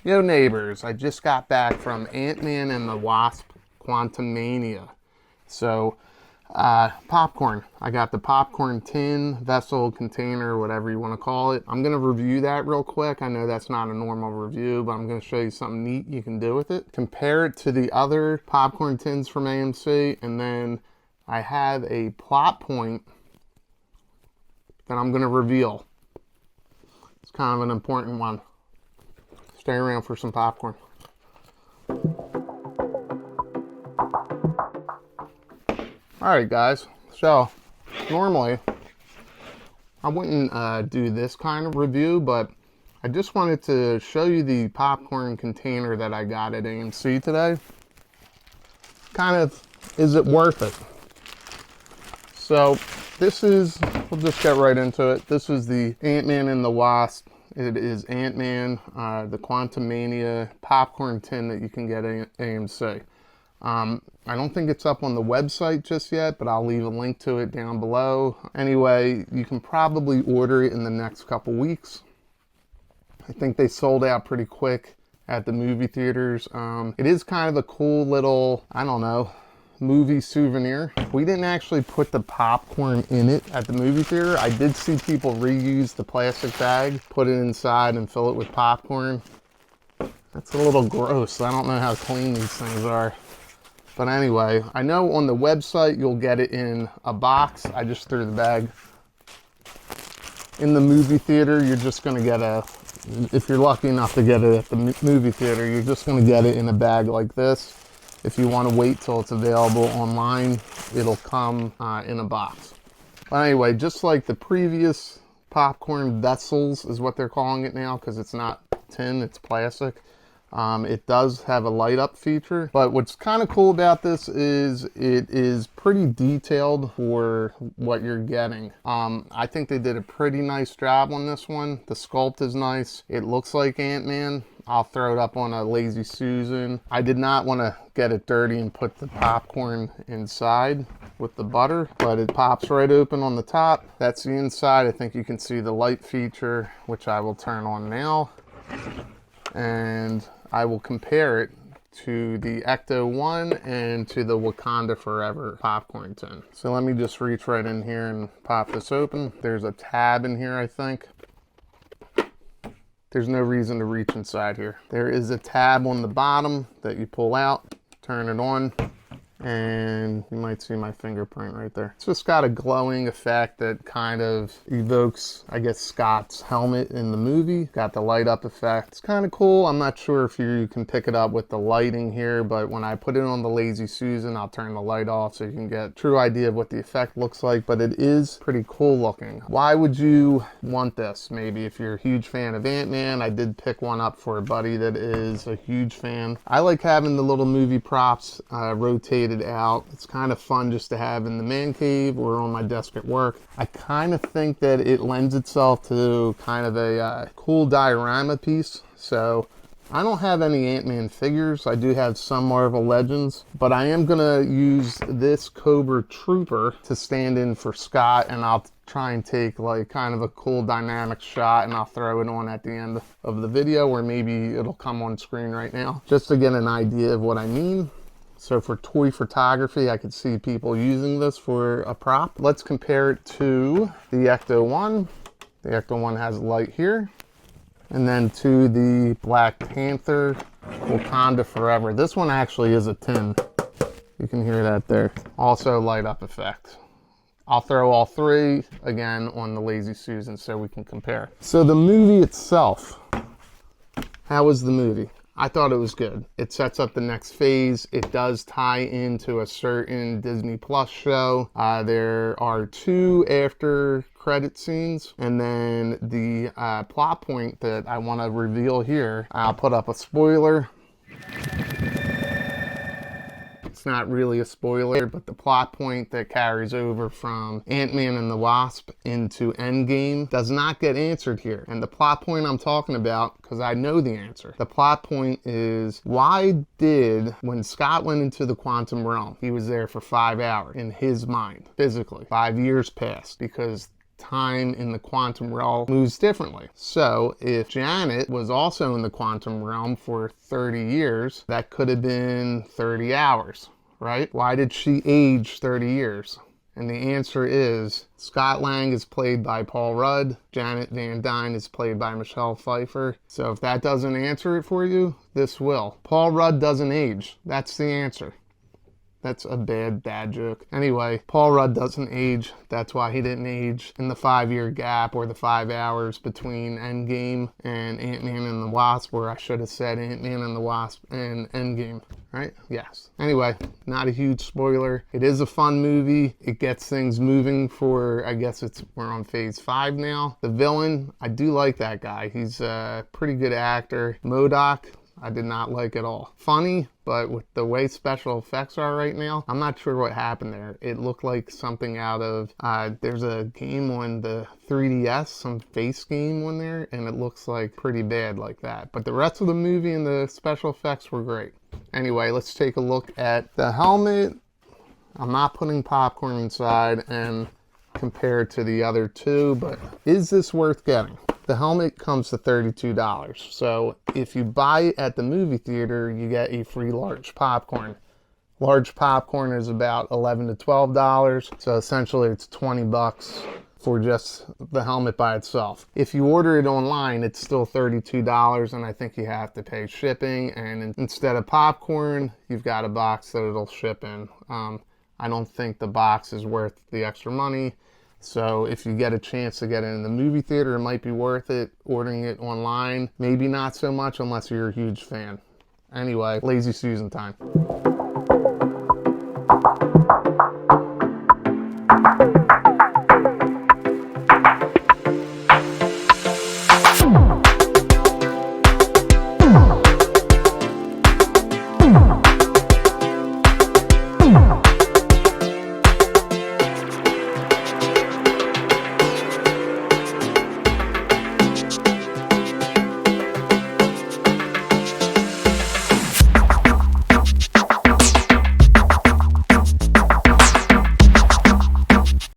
Yo neighbors, I just got back from Antman and the Wasp QUANTUMANIA. So, popcorn. I got the popcorn tin, vessel, container, whatever you want to call it. I'm going to review that real quick. I know that's not a normal review, but I'm going to show you something neat you can do with it. Compare it to the other popcorn tins from AMC, and then I have a plot point that I'm going to reveal. It's kind of an important one. Stay around for some popcorn. Alright guys, so normally I wouldn't do this kind of review, but I just wanted to show you the popcorn container that I got at AMC today. Kind of, is it worth it? So this is, we'll just get right into it. This is the Antman and the Wasp. It is Antman, the QUANTUMANIA popcorn tin that you can get at AMC. I don't think it's up on the website just yet, but I'll leave a link to it down below. Anyway, you can probably order it in the next couple weeks. I think they sold out pretty quick at the movie theaters. It is kind of a cool little, I don't know, movie souvenir. We didn't actually put the popcorn in it at the movie theater. I did see people reuse the plastic bag, put it inside and fill it with popcorn. That's a little gross. I don't know how clean these things are. But anyway, I know on the website you'll get it in a box. I just threw the bag. In the movie theater, you're just going to get if you're lucky enough to get it at the movie theater, you're just going to get it in a bag like this. If you want to wait till it's available online, it'll come in a box. But anyway, just like the previous popcorn vessels is what they're calling it now, because it's not tin, it's plastic. It does have a light up feature, but what's kind of cool about this is it is pretty detailed for what you're getting. I think they did a pretty nice job on this one. The sculpt is nice. It looks like Antman. I'll throw it up on a Lazy Susan. I did not want to get it dirty and put the popcorn inside with the butter, but it pops right open on the top. That's the inside. I think you can see the light feature, which I will turn on now. And I will compare it to the Ecto-1 and to the Wakanda Forever popcorn tin. So let me just reach right in here and pop this open. There's a tab in here, I think. There's no reason to reach inside here. There is a tab on the bottom that you pull out, turn it on, and you might see my fingerprint right there. It's just got a glowing effect that kind of evokes, I guess, Scott's helmet in the movie. Got the light up effect. It's kind of cool. I'm not sure if you can pick it up with the lighting here, but when I put it on the Lazy Susan, I'll turn the light off so you can get a true idea of what the effect looks like, but it is pretty cool looking. Why would you want this? Maybe if you're a huge fan of Antman. I did pick one up for a buddy that is a huge fan. I like having the little movie props rotated out. It's kind of fun just to have in the man cave or on my desk at work. I kind of think that it lends itself to kind of a cool diorama piece. So I don't have any Antman figures. I do have some Marvel Legends, but I am gonna use this Cobra Trooper to stand in for Scott, and I'll try and take like kind of a cool dynamic shot, and I'll throw it on at the end of the video, or maybe it'll come on screen right now, just to get an idea of what I mean. So for toy photography, I could see people using this for a prop. Let's compare it to the Ecto-1. The Ecto-1 has light here. And then to the Black Panther Wakanda Forever. This one actually is a tin. You can hear that there. Also light up effect. I'll throw all three again on the Lazy Susan so we can compare. So the movie itself, how was the movie? I thought it was good. It sets up the next phase. It does tie into a certain Disney Plus show. There are 2 after credit scenes, and then the plot point that I want to reveal here, I'll put up a spoiler. It's not really a spoiler, but the plot point that carries over from Antman and the Wasp into Endgame does not get answered here. And the plot point I'm talking about, because I know the answer, the plot point is, why did, when Scott went into the quantum realm, he was there for 5 hours in his mind, physically. 5 years passed because time in the quantum realm moves differently. So if Janet was also in the quantum realm for 30 years, that could have been 30 hours, right? Why did she age 30 years? And the answer is Scott Lang is played by Paul Rudd. Janet Van Dyne is played by Michelle Pfeiffer. So if that doesn't answer it for you, this will. Paul Rudd doesn't age. That's the answer. That's a bad dad joke. Anyway, Paul Rudd doesn't age. That's why he didn't age in the 5-year gap or the 5 hours between Endgame and Ant-Man and the Wasp, where I should have said Ant-Man and the Wasp and Endgame, right? Yes. Anyway, not a huge spoiler. It is a fun movie. It gets things moving for, I guess we're on phase 5 now. The villain, I do like that guy. He's a pretty good actor. MODOK, I did not like at all. Funny, but with the way special effects are right now, I'm not sure what happened there. It looked like something out of, there's a game on the 3DS, some face game on there, and it looks like pretty bad like that. But the rest of the movie and the special effects were great. Anyway, let's take a look at the helmet. I'm not putting popcorn inside and compared to the other two, but is this worth getting? The helmet comes to $32. So if you buy it at the movie theater, you get a free large popcorn. Large popcorn is about $11 to $12. So essentially it's 20 bucks for just the helmet by itself. If you order it online, it's still $32, and I think you have to pay shipping. And instead of popcorn, you've got a box that it'll ship in. I don't think the box is worth the extra money. So if you get a chance to get it in the movie theater, it might be worth it. Ordering it online, maybe not so much unless you're a huge fan. Anyway, Lazy Susan time.